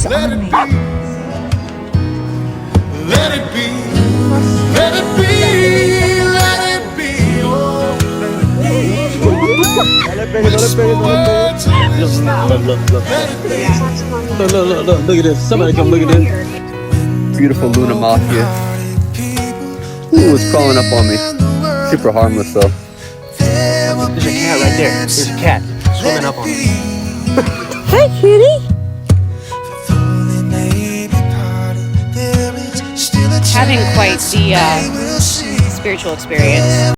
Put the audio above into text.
Eyes on me. Let it be, let it be, let it be, oh, let it be. Whisper words of wisdom. Let it be. Look at this. Somebody come look at this. Beautiful Luna Mafia. Ooh, it's crawling up on me. Super harmless though. There's a cat right there. There's a cat swimming up on me. Hi, kitty. Having quite the spiritual experience.